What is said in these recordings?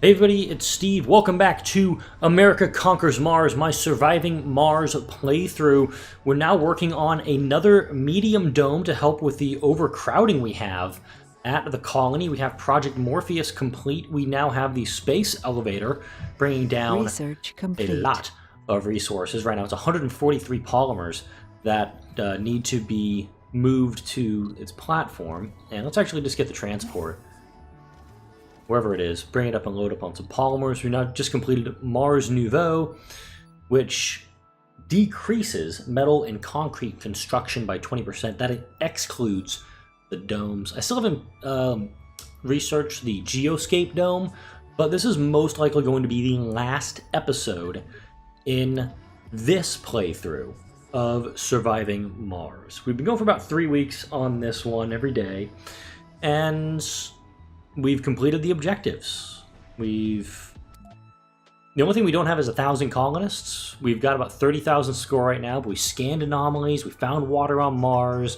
Hey everybody, it's Steve. Welcome back to America Conquers Mars, my Surviving Mars playthrough. We're now working on another medium dome to help with the overcrowding we have at the colony. We have Project Morpheus complete. We now have the space elevator bringing down a lot of resources. Right now it's 143 polymers that need to be moved to its platform. And let's actually just get the transport. Wherever it is, bring it up and load up on some polymers. We now just completed Mars Nouveau, which decreases metal and concrete construction by 20%. That excludes the domes. I still haven't researched the Geoscape dome, but this is most likely going to be the last episode in this playthrough of Surviving Mars. We've been going for about 3 weeks on this one every day, and we've completed the objectives. The only thing we don't have is 1,000 colonists. We've got about 30,000 score right now, but we scanned anomalies, we found water on Mars.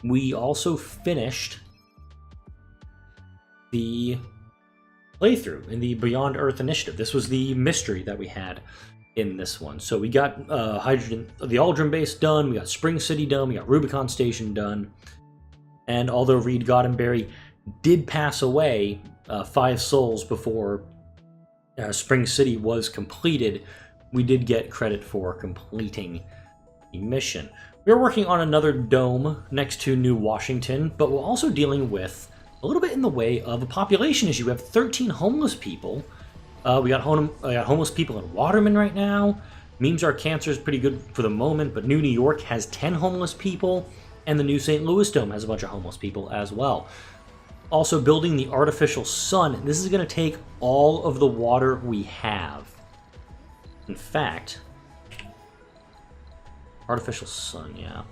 We also finished the playthrough in the Beyond Earth initiative. This was the mystery that we had in this one. So we got hydrogen, the Aldrin base done, we got Spring City done, we got Rubicon Station done. And although Reed Goddenberry did pass away 5 souls before Spring City was completed, we did get credit for completing the mission. We're working on another dome next to New Washington, but we're also dealing with a little bit in the way of a population issue. We have 13 homeless people. We got homeless people in Waterman right now. Memes Are Cancer is pretty good for the moment, but New York has 10 homeless people, and the new St. Louis dome has a bunch of homeless people as well. Also building the artificial sun. This is going to take all of the water we have. In fact, artificial sun, yeah.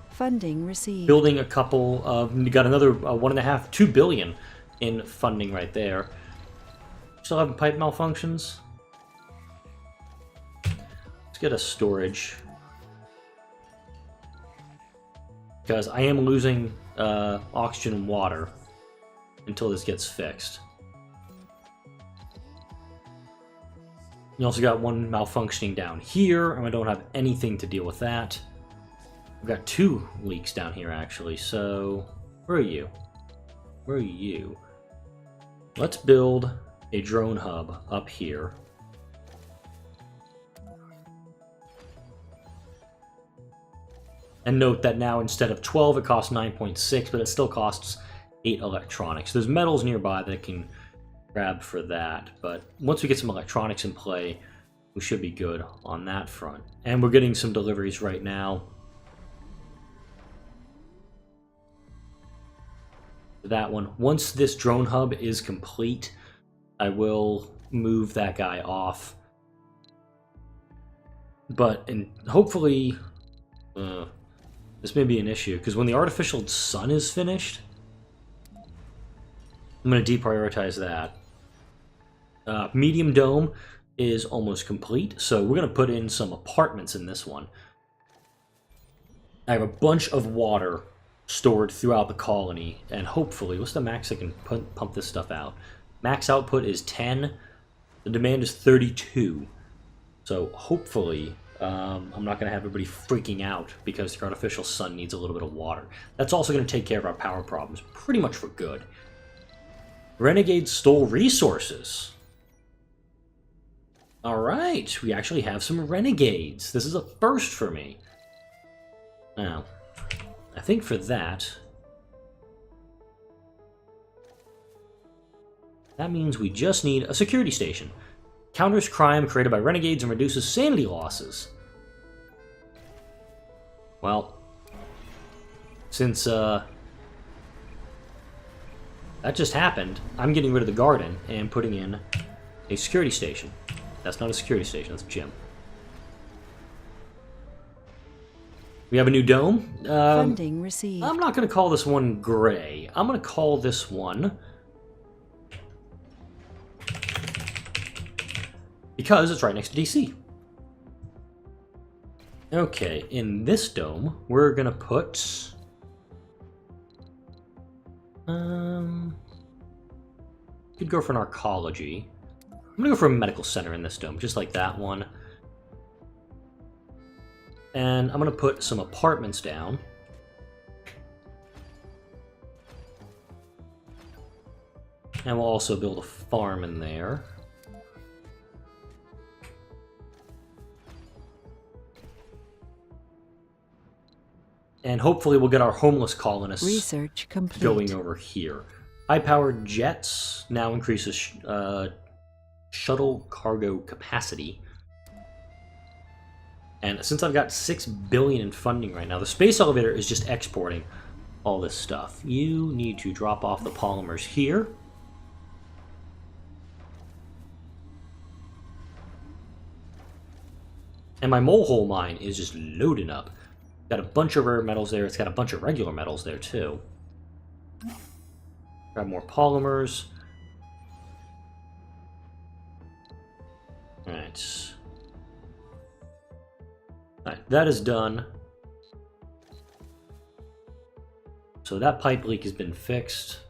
Funding received. Building a couple of, you got another 1.5, 2 billion in funding right there. Still having pipe malfunctions. Let's get a storage. Because I am losing oxygen and water until this gets fixed. You also got one malfunctioning down here, and I don't have anything to deal with that. We've got 2 leaks down here, actually, so where are you? Where are you? Let's build a drone hub up here. And note that now instead of 12, it costs 9.6, but it still costs 8 electronics. There's metals nearby that I can grab for that, but once we get some electronics in play, we should be good on that front. And we're getting some deliveries right now. That one. Once this drone hub is complete, I will move that guy off. But hopefully this may be an issue, because when the artificial sun is finished, I'm going to deprioritize that. Medium dome is almost complete, so we're going to put in some apartments in this one. I have a bunch of water stored throughout the colony, and hopefully, what's the max I can pump this stuff out? Max output is 10, the demand is 32, so hopefully I'm not going to have everybody freaking out because the artificial sun needs a little bit of water. That's also going to take care of our power problems pretty much for good. Renegades stole resources. Alright, we actually have some renegades. This is a first for me. Now, I think for that means we just need a security station. Counters crime created by renegades and reduces sanity losses. Well, since that just happened, I'm getting rid of the garden and putting in a security station. That's not a security station, that's a gym. We have a new dome. Funding received. I'm not going to call this one gray. I'm going to call this one, because it's right next to DC. Okay, in this dome, we're going to put Could go for an arcology. I'm gonna go for a medical center in this dome, just like that one. And I'm gonna put some apartments down. And we'll also build a farm in there. And hopefully we'll get our homeless colonists Research complete. going over here. High-powered jets now increases shuttle cargo capacity. And since I've got $6 billion in funding right now, the space elevator is just exporting all this stuff. You need to drop off the polymers here. And my mole hole mine is just loading up. Got a bunch of rare metals there. It's got a bunch of regular metals there, too. Grab more polymers. Alright. Alright, that is done. So that pipe leak has been fixed.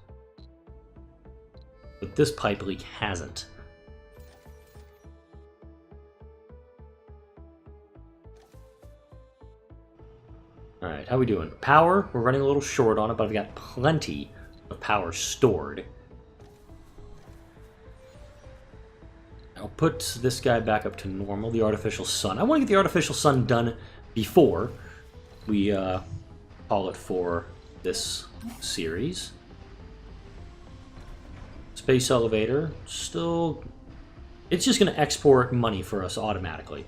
But this pipe leak hasn't. Alright, how we doing? Power, we're running a little short on it, but I've got plenty of power stored. I'll put this guy back up to normal, the artificial sun. I want to get the artificial sun done before we call it for this series. Space elevator, still... It's just going to export money for us automatically.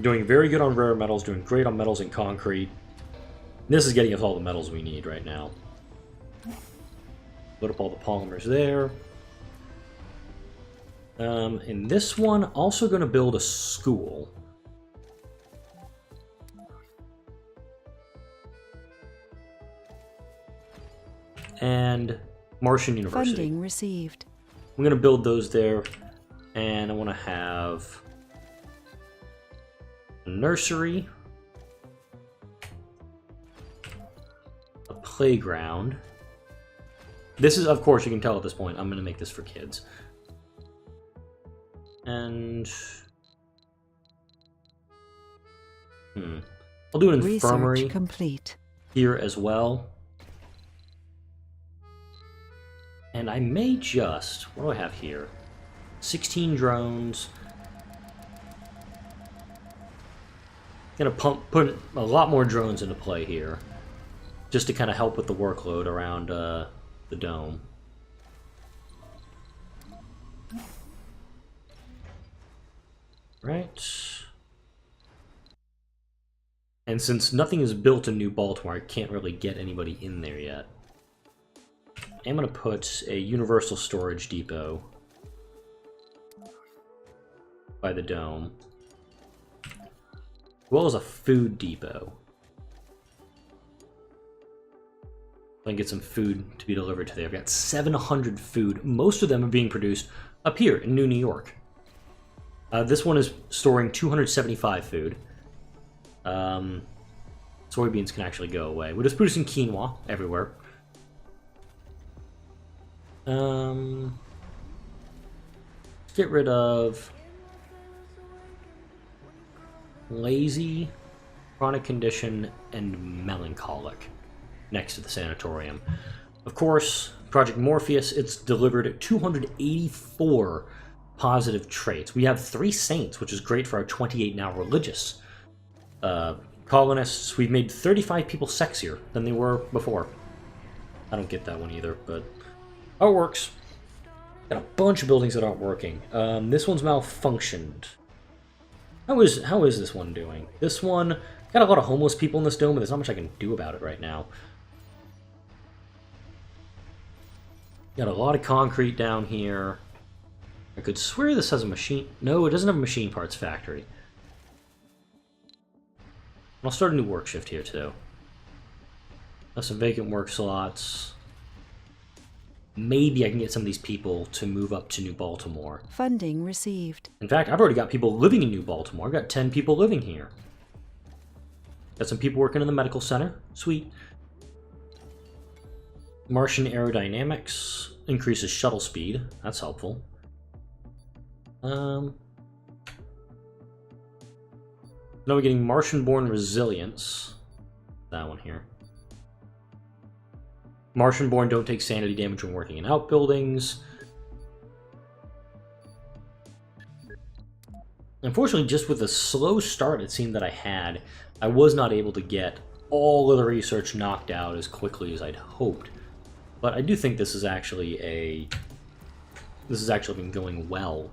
Doing very good on rare metals, doing great on metals and concrete. This is getting us all the metals we need right now. Load up all the polymers there. In this one, also going to build a school. And Martian University. Funding received. I'm going to build those there. And I want to have a nursery. A playground. This is, of course, you can tell at this point, I'm going to make this for kids. And... I'll do an infirmary Research complete. here as well. And I may just... What do I have here? 16 drones. Gonna put a lot more drones into play here. Just to kind of help with the workload around the dome. Right. And since nothing is built in New Baltimore, I can't really get anybody in there yet. I'm going to put a universal storage depot by the dome, as well as a food depot. I can get some food to be delivered today. I've got 700 food. Most of them are being produced up here in New York. This one is storing 275 food. Soybeans can actually go away. We're just producing quinoa everywhere. Get rid of lazy, chronic condition, and melancholic next to the sanatorium. Of course, Project Morpheus, it's delivered 284 positive traits. We have 3 saints, which is great for our 28 now religious colonists. We've made 35 people sexier than they were before. I don't get that one either, but oh, it works. Got a bunch of buildings that aren't working. This one's malfunctioned. How is this one doing? This one got a lot of homeless people in this dome, but there's not much I can do about it right now. Got a lot of concrete down here. I could swear this has a machine... No, it doesn't have a machine parts factory. I'll start a new work shift here, too. Have some vacant work slots. Maybe I can get some of these people to move up to New Baltimore. Funding received. In fact, I've already got people living in New Baltimore. I've got 10 people living here. Got some people working in the medical center. Sweet. Martian aerodynamics increases shuttle speed. That's helpful. Now we're getting Martian-born resilience. That one here. Martian-born don't take sanity damage when working in outbuildings. Unfortunately, just with the slow start it seemed that I had, I was not able to get all of the research knocked out as quickly as I'd hoped. But I do think this is actually been going well,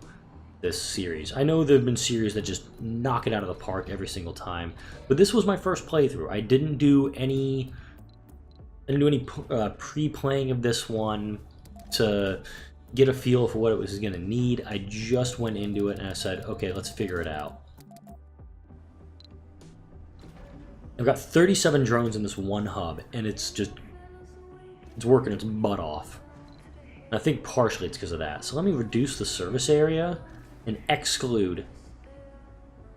this series. I know there have been series that just knock it out of the park every single time, but this was my first playthrough. I didn't do any pre-playing of this one to get a feel for what it was going to need. I just went into it and I said, okay, let's figure it out. I've got 37 drones in this one hub, and it's working its butt off. And I think partially it's because of that. So let me reduce the service area and exclude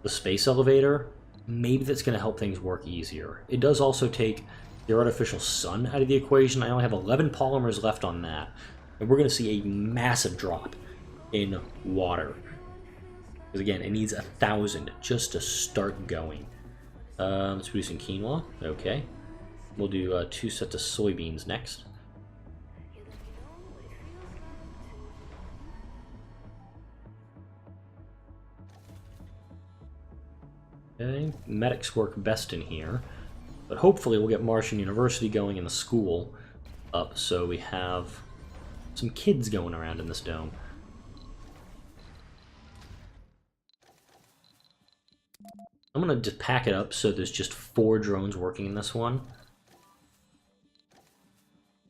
the space elevator. Maybe that's going to help things work easier. It does also take the artificial sun out of the equation. I only have 11 polymers left on that. And we're going to see a massive drop in water. Because again, it needs 1,000 just to start going. Let's produce some quinoa. Okay. We'll do 2 sets of soybeans next. Okay, medics work best in here. But hopefully we'll get Martian University going in the school up so we have some kids going around in this dome. I'm going to just pack it up so there's just 4 drones working in this one.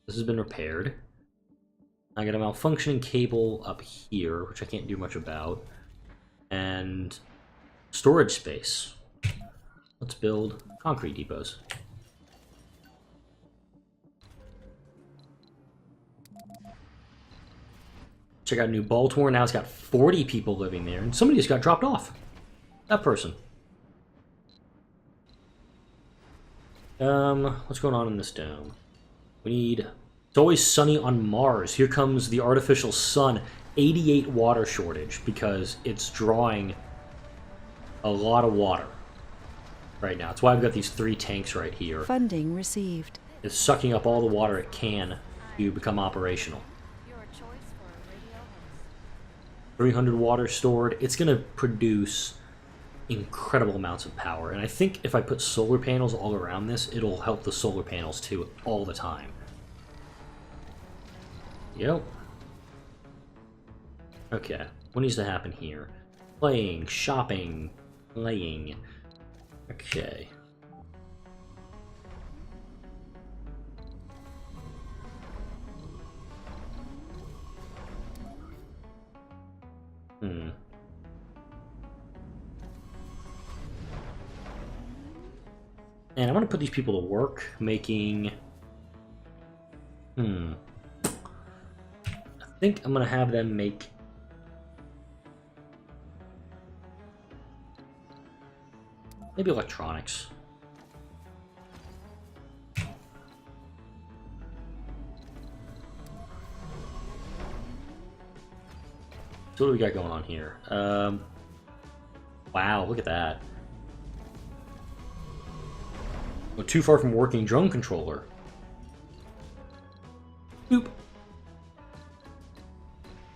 This has been repaired. I got a malfunctioning cable up here, which I can't do much about. And storage space. Let's build concrete depots. Check out New Baltimore. Now it's got 40 people living there, and somebody just got dropped off. That person. What's going on in this dome? We need... It's always sunny on Mars. Here comes the artificial sun. 88 water shortage because it's drawing a lot of water right now. That's why I've got these 3 tanks right here. Funding received. It's sucking up all the water it can to become operational. 300 water stored. It's going to produce incredible amounts of power. And I think if I put solar panels all around this, it'll help the solar panels too all the time. Yep. Okay. What needs to happen here? Playing, shopping, playing. Okay. And I'm going to put these people to work making... I think I'm going to have them make... maybe electronics. So what do we got going on here? Wow, look at that. We're too far from working drone controller. Boop.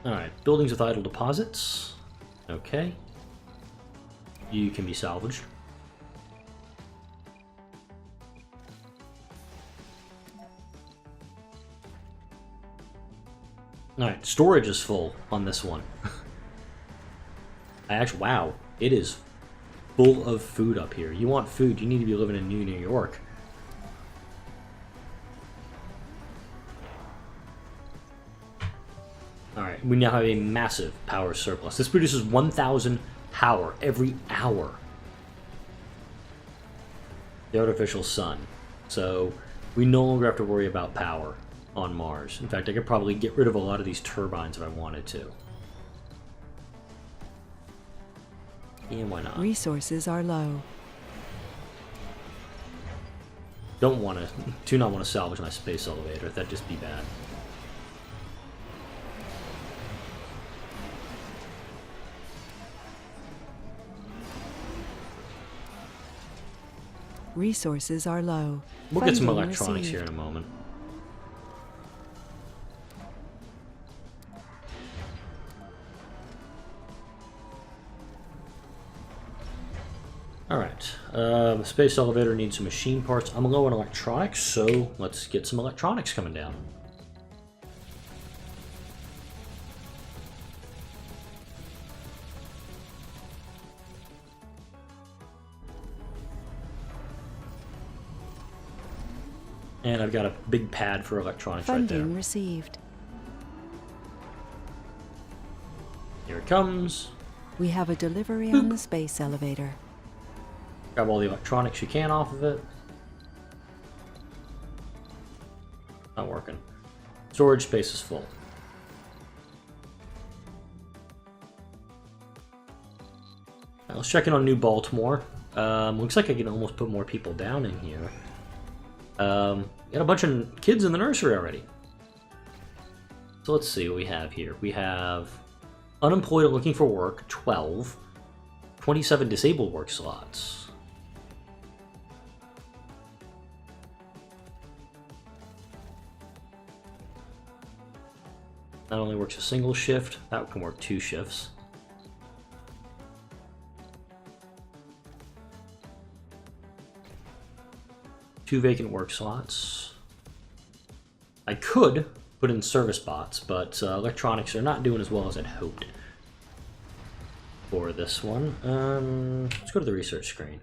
Alright, buildings with idle deposits. Okay. You can be salvaged. Alright, storage is full on this one. Wow, it is full of food up here. You want food, you need to be living in New York. Alright, we now have a massive power surplus. This produces 1,000 power every hour. The artificial sun. So, we no longer have to worry about power on Mars. In fact, I could probably get rid of a lot of these turbines if I wanted to. And why not? Resources are low. do not want to salvage my space elevator. That'd just be bad. Resources are low. We'll get some Funding electronics received. here in a moment. Alright, the space elevator needs some machine parts. I'm low on electronics, so let's get some electronics coming down. And I've got a big pad for electronics right Funding there. received. Here it comes. We have a delivery on the space elevator. Grab all the electronics you can off of it. Not working. Storage space is full. Right, let's check in on New Baltimore. Looks like I can almost put more people down in here. Got a bunch of kids in the nursery already. So let's see what we have here. We have unemployed and looking for work, 12. 27 disabled work slots. That only works a single shift. That can work 2 shifts. Two vacant work slots. I could put in service bots, but electronics are not doing as well as I'd hoped for this one. Let's go to the research screen.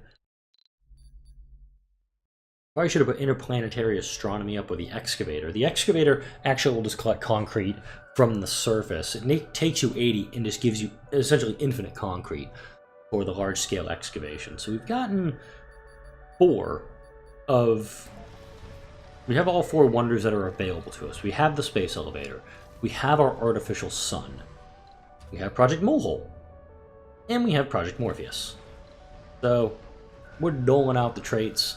Probably should have put interplanetary astronomy up with the excavator. The excavator actually will just collect concrete from the surface. It takes you 80 and just gives you essentially infinite concrete for the large-scale excavation. So we've gotten 4 of... We have all 4 wonders that are available to us. We have the space elevator. We have our artificial sun. We have Project Molehole. And we have Project Morpheus. So we're doling out the traits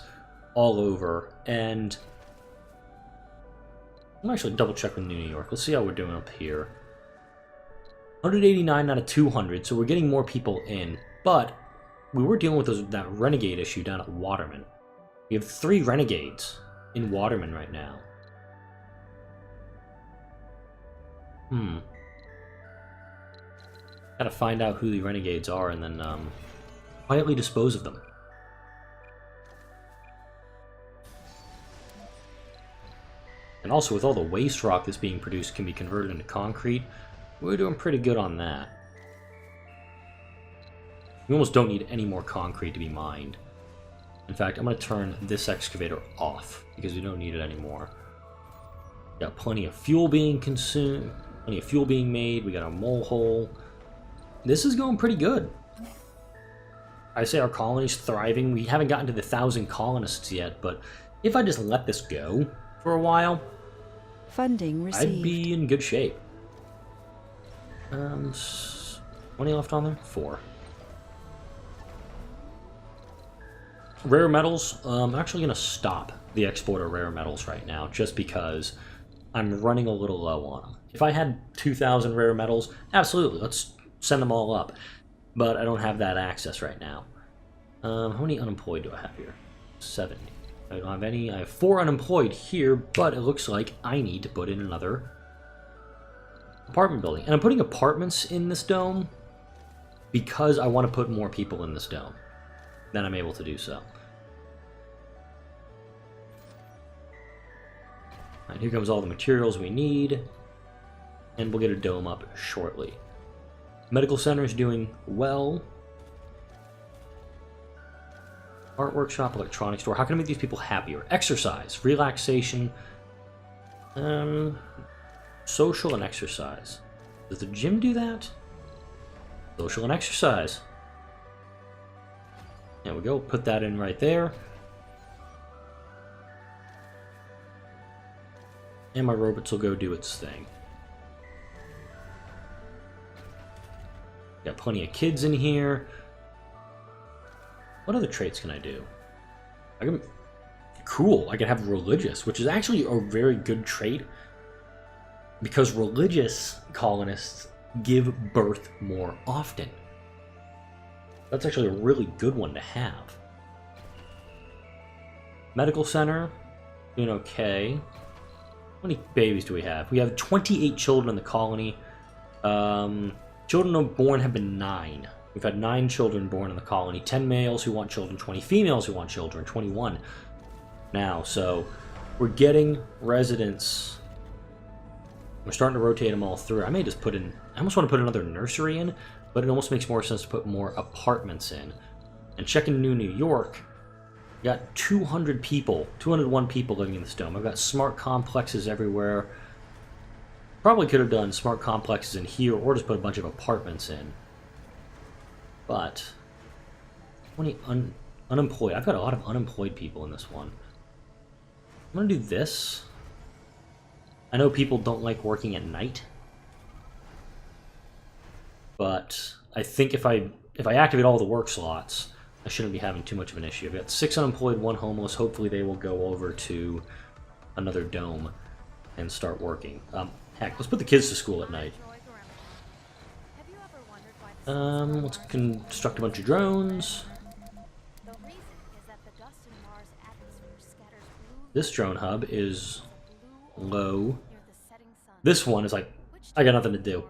all over, and I'm actually double check with New York. Let's see how we're doing up here. 189 out of 200, so we're getting more people in, but we were dealing with that renegade issue down at Waterman. We have 3 renegades in Waterman right now. Gotta find out who the renegades are and then quietly dispose of them. And also, with all the waste rock that's being produced can be converted into concrete, we're doing pretty good on that. We almost don't need any more concrete to be mined. In fact, I'm going to turn this excavator off, because we don't need it anymore. Got plenty of fuel being consumed, plenty of fuel being made, we got a mole hole. This is going pretty good. I say our colony's thriving. We haven't gotten to the 1,000 colonists yet, but if I just let this go for a while, Funding received. I'd be in good shape. 20 left on there? 4. Rare metals, I'm actually going to stop the export of rare metals right now, just because I'm running a little low on them. If I had 2,000 rare metals, absolutely, let's send them all up. But I don't have that access right now. How many unemployed do I have here? 70. I don't have any. I have 4 unemployed here, but it looks like I need to put in another apartment building. And I'm putting apartments in this dome because I want to put more people in this dome. Then I'm able to do so. Alright, here comes all the materials we need. And we'll get a dome up shortly. Medical center is doing well. Art workshop, electronics store. How can I make these people happier? Exercise, relaxation, social and exercise. Does the gym do that? Social and exercise. There we go. Put that in right there. And my robots will go do its thing. Got plenty of kids in here. What other traits can I do? I can Cool, I can have religious, which is actually a very good trait, because religious colonists give birth more often. That's actually a really good one to have. Medical center, doing okay. How many babies do we have? We have 28 children in the colony. Children born have been 9. We've had 9 children born in the colony. 10 males who want children, 20 females who want children, 21 now. So we're getting residents. We're starting to rotate them all through. I may just put in, I almost want to put another nursery in, but it almost makes more sense to put more apartments in. And checking New York, we got 200 people, 201 people living in this dome. I've got smart complexes everywhere. Probably could have done smart complexes in here or just put a bunch of apartments in. But, 20 unemployed. I've got a lot of unemployed people in this one. I'm going to do this. I know people don't like working at night. But I think if I activate all the work slots, I shouldn't be having too much of an issue. I've got 6 unemployed, 1 homeless. Hopefully they will go over to another dome and start working. Heck, let's put the kids to school at night. Let's construct a bunch of drones. This drone hub is low. This one is like, I got nothing to do.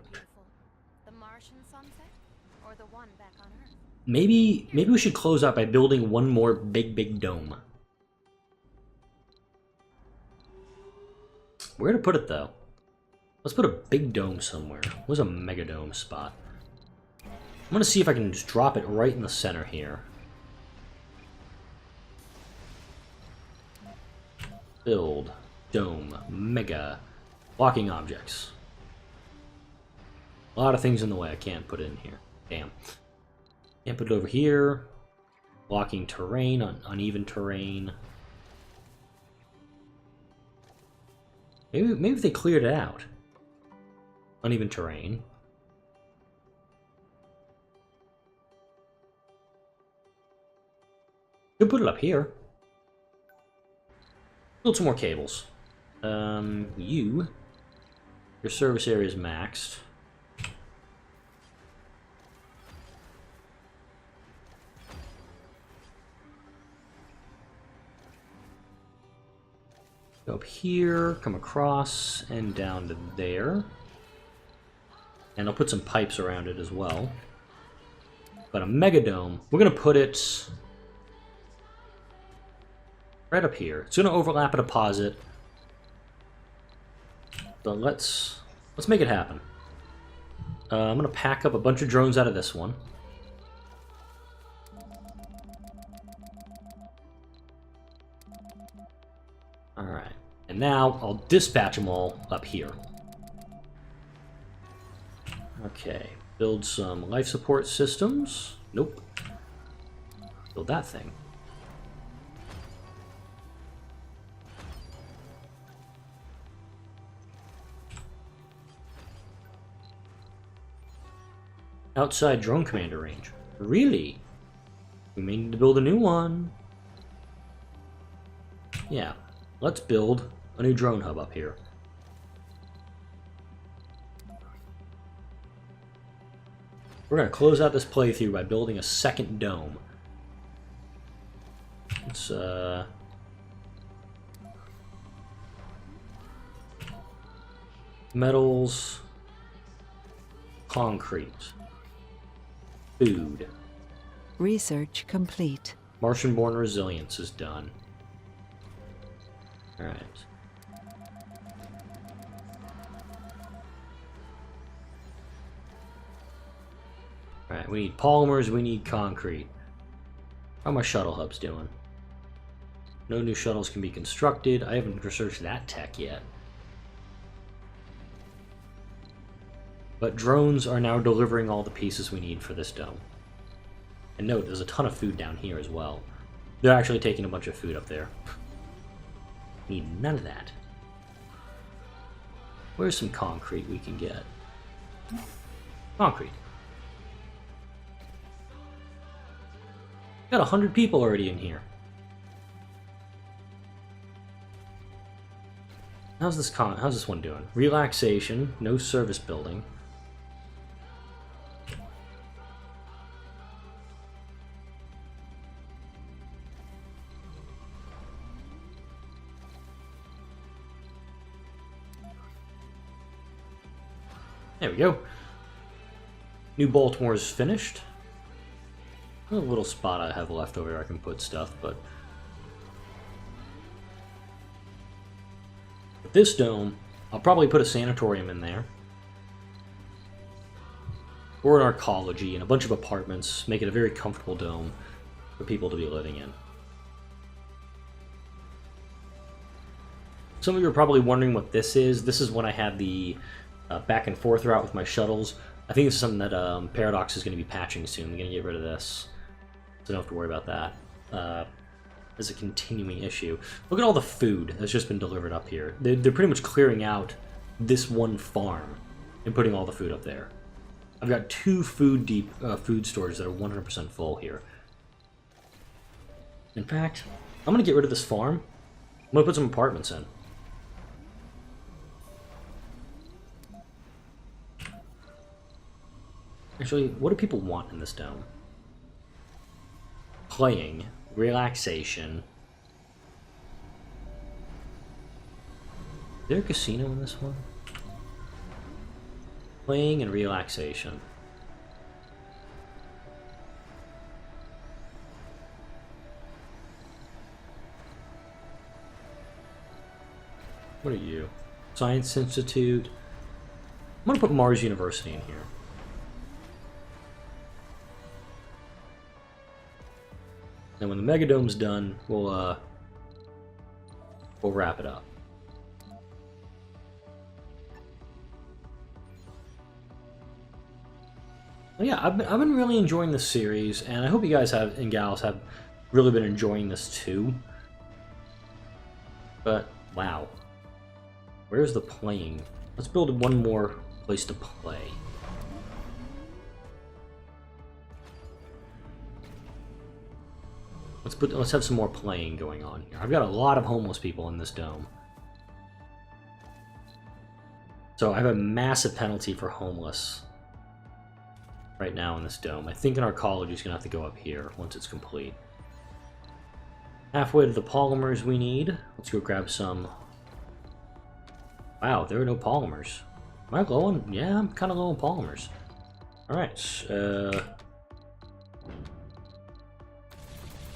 Maybe we should close out by building one more big dome. Where to put it though? Let's put a big dome somewhere. Where's a mega dome spot? I'm gonna see if I can just drop it right in the center here. Build, dome, mega, blocking objects. A lot of things in the way. I can't put it in here. Damn. Can't put it over here. Blocking terrain, uneven terrain. Maybe if they cleared it out. Uneven terrain. Could put it up here. Build some more cables. Your service area is maxed. Go up here, come across, and down to there. And I'll put some pipes around it as well. But a megadome, we're going to put it right up here. It's going to overlap a deposit. But let's make it happen. I'm going to pack up a bunch of drones out of this one. Alright. And now I'll dispatch them all up here. Okay. Build some life support systems. Nope. Build that thing. Outside drone commander range. Really? We may need to build a new one. Yeah. Let's build a new drone hub up here. We're going to close out this playthrough by building a second dome. It's, metals, concrete, food. Research complete. Martian-born resilience is done. Alright. Alright, we need polymers, we need concrete. How are my shuttle hubs doing? No new shuttles can be constructed. I haven't researched that tech yet. But drones are now delivering all the pieces we need for this dome. And note, there's a ton of food down here as well. They're actually taking a bunch of food up there. Need none of that. Where's some concrete we can get? Concrete. Got 100 people already in here. How's this one doing? Relaxation, no service building. There we go. New Baltimore is finished. A little spot I have left over here I can put stuff, but with this dome, I'll probably put a sanatorium in there. Or an arcology and a bunch of apartments. Make it a very comfortable dome for people to be living in. Some of you are probably wondering what this is. This is when I had the back and forth route with my shuttles. I think this is something that Paradox is going to be patching soon. They're going to get rid of this. So don't have to worry about that. As a continuing issue. Look at all the food that's just been delivered up here. They're pretty much clearing out this one farm and putting all the food up there. I've got 2 food stores that are 100% full here. In fact, I'm going to get rid of this farm. I'm going to put some apartments in. Actually, what do people want in this dome? Playing, relaxation. Is there a casino in this one? Playing and relaxation. What are you? Science Institute. I'm going to put Mars University in here. And when the Megadome's done, we'll wrap it up. Well, yeah, I've been really enjoying this series, and I hope you guys have and gals have really been enjoying this too. But wow, where's the playing? Let's build one more place to play. Let's have some more playing going on here. I've got a lot of homeless people in this dome. So I have a massive penalty for homeless right now in this dome. I think an arcology is going to have to go up here once it's complete. Halfway to the polymers we need. Let's go grab some. Wow, there are no polymers. Am I low on? Yeah, I'm kind of low on polymers. Alright,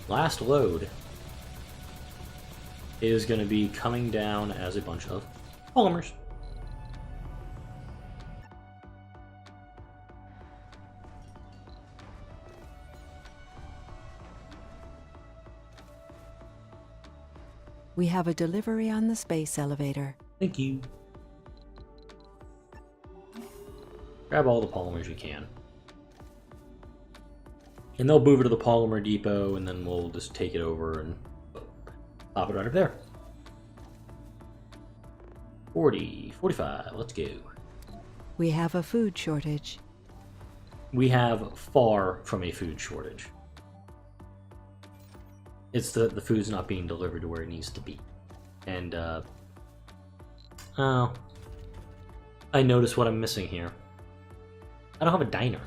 last load is going to be coming down as a bunch of polymers. We have a delivery on the space elevator. Thank you. Grab all the polymers you can. And they'll move it to the polymer depot, and then we'll just take it over and pop it right up there. 40, 45, let's go. We have a food shortage. We have far from a food shortage. It's the food's not being delivered to where it needs to be. And, oh, I noticed what I'm missing here. I don't have a diner.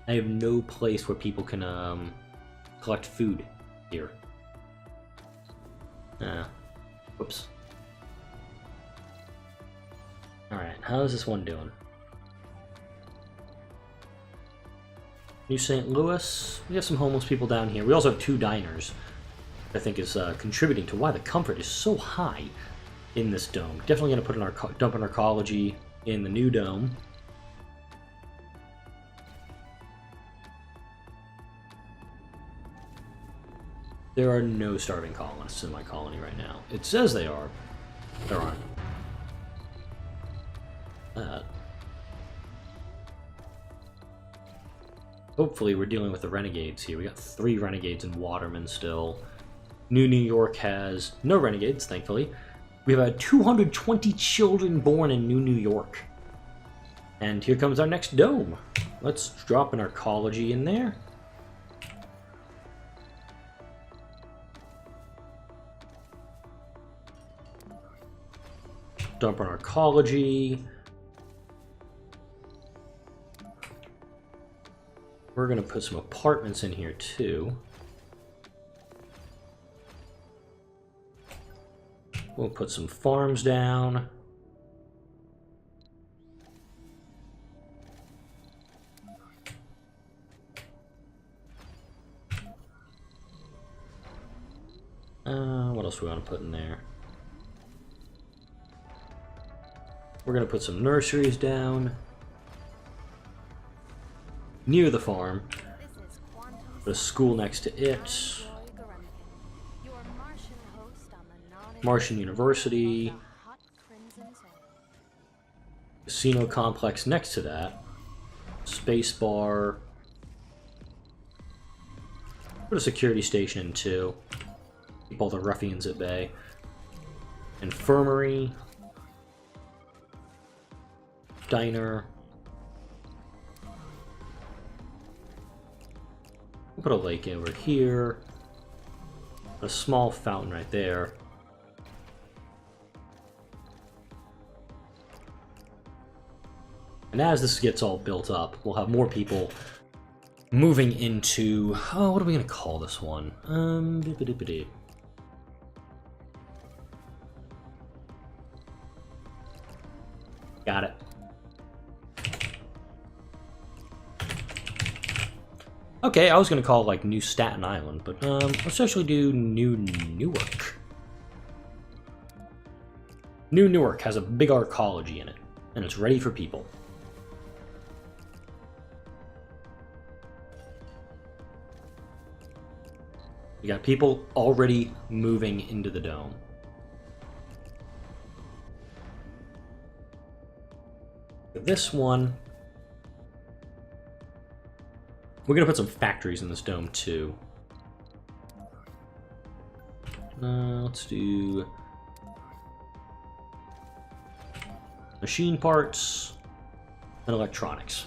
I have no place where people can collect food here. Whoops. Alright, how's this one doing? New St. Louis. We have some homeless people down here. We also have 2 diners. I think is contributing to why the comfort is so high in this dome. Definitely going to put dump an arcology in the new dome. There are no starving colonists in my colony right now. It says they are. There aren't. Hopefully we're dealing with the renegades here. We got 3 renegades in Waterman still. New York has no renegades, thankfully. We have 220 children born in New York. And here comes our next dome. Let's drop an arcology in there. Dump on arcology. We're going to put some apartments in here too. We'll put some farms down. What else we want to put in there? We're going to put some nurseries down near the farm. Put a school next to it. Martian University. Casino complex next to that. Space bar. Put a security station in too. Keep all the ruffians at bay. Infirmary. Diner. We'll put a lake over here. A small fountain right there. And as this gets all built up, we'll have more people moving into... Oh, what are we going to call this one? Got it. Okay, I was going to call it like New Staten Island, but let's actually do New Newark. New Newark has a big arcology in it, and it's ready for people. We got people already moving into the dome. For this one, we're going to put some factories in this dome too. Let's do machine parts and electronics.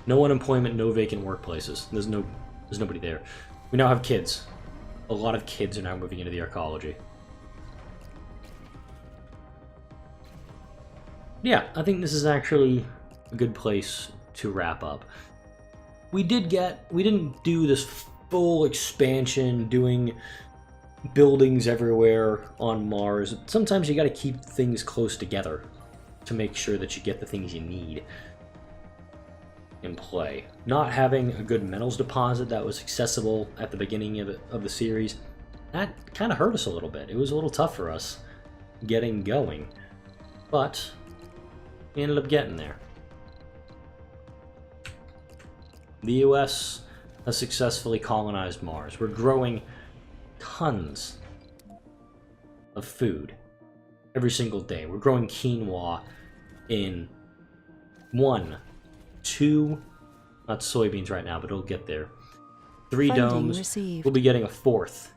No unemployment, no vacant workplaces. There's nobody there. We now have kids. A lot of kids are now moving into the arcology. Yeah, I think this is actually a good place to wrap up. We didn't do this full expansion, doing buildings everywhere on Mars. Sometimes you gotta keep things close together to make sure that you get the things you need in play. Not having a good metals deposit that was accessible at the beginning of the series, that kind of hurt us a little bit. It was a little tough for us getting going, but we ended up getting there. The US has successfully colonized Mars. We're growing tons of food every single day. We're growing quinoa in 1, 2, not soybeans right now, but it'll get there. 3 Funding domes. received. We'll be getting a 4th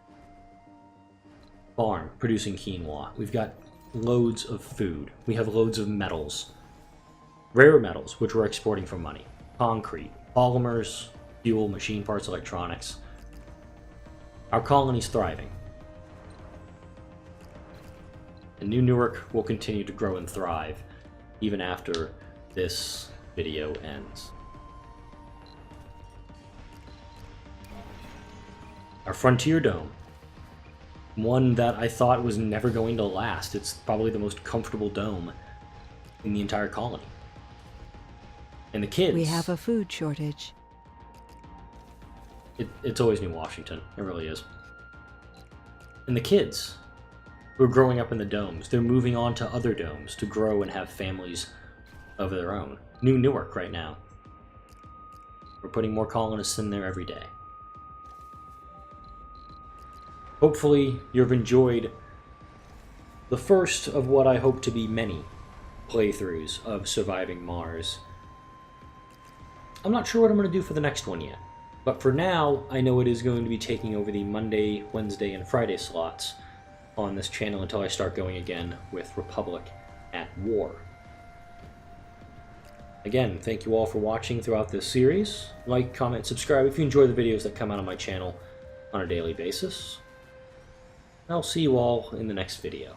farm producing quinoa. We've got loads of food. We have loads of metals. Rare metals, which we're exporting for money. Concrete, polymers, fuel, machine parts, electronics. Our colony's thriving. And New Newark will continue to grow and thrive even after this video ends. Our Frontier Dome. One that I thought was never going to last. It's probably the most comfortable dome in the entire colony. And the kids... We have a food shortage. It's always New Washington. It really is. And the kids who are growing up in the domes, they're moving on to other domes to grow and have families of their own. New Newark right now. We're putting more colonists in there every day. Hopefully you've enjoyed the first of what I hope to be many playthroughs of Surviving Mars. I'm not sure what I'm going to do for the next one yet, but for now, I know it is going to be taking over the Monday, Wednesday, and Friday slots on this channel until I start going again with Republic at War. Again, thank you all for watching throughout this series. Like, comment, subscribe if you enjoy the videos that come out on my channel on a daily basis. I'll see you all in the next video.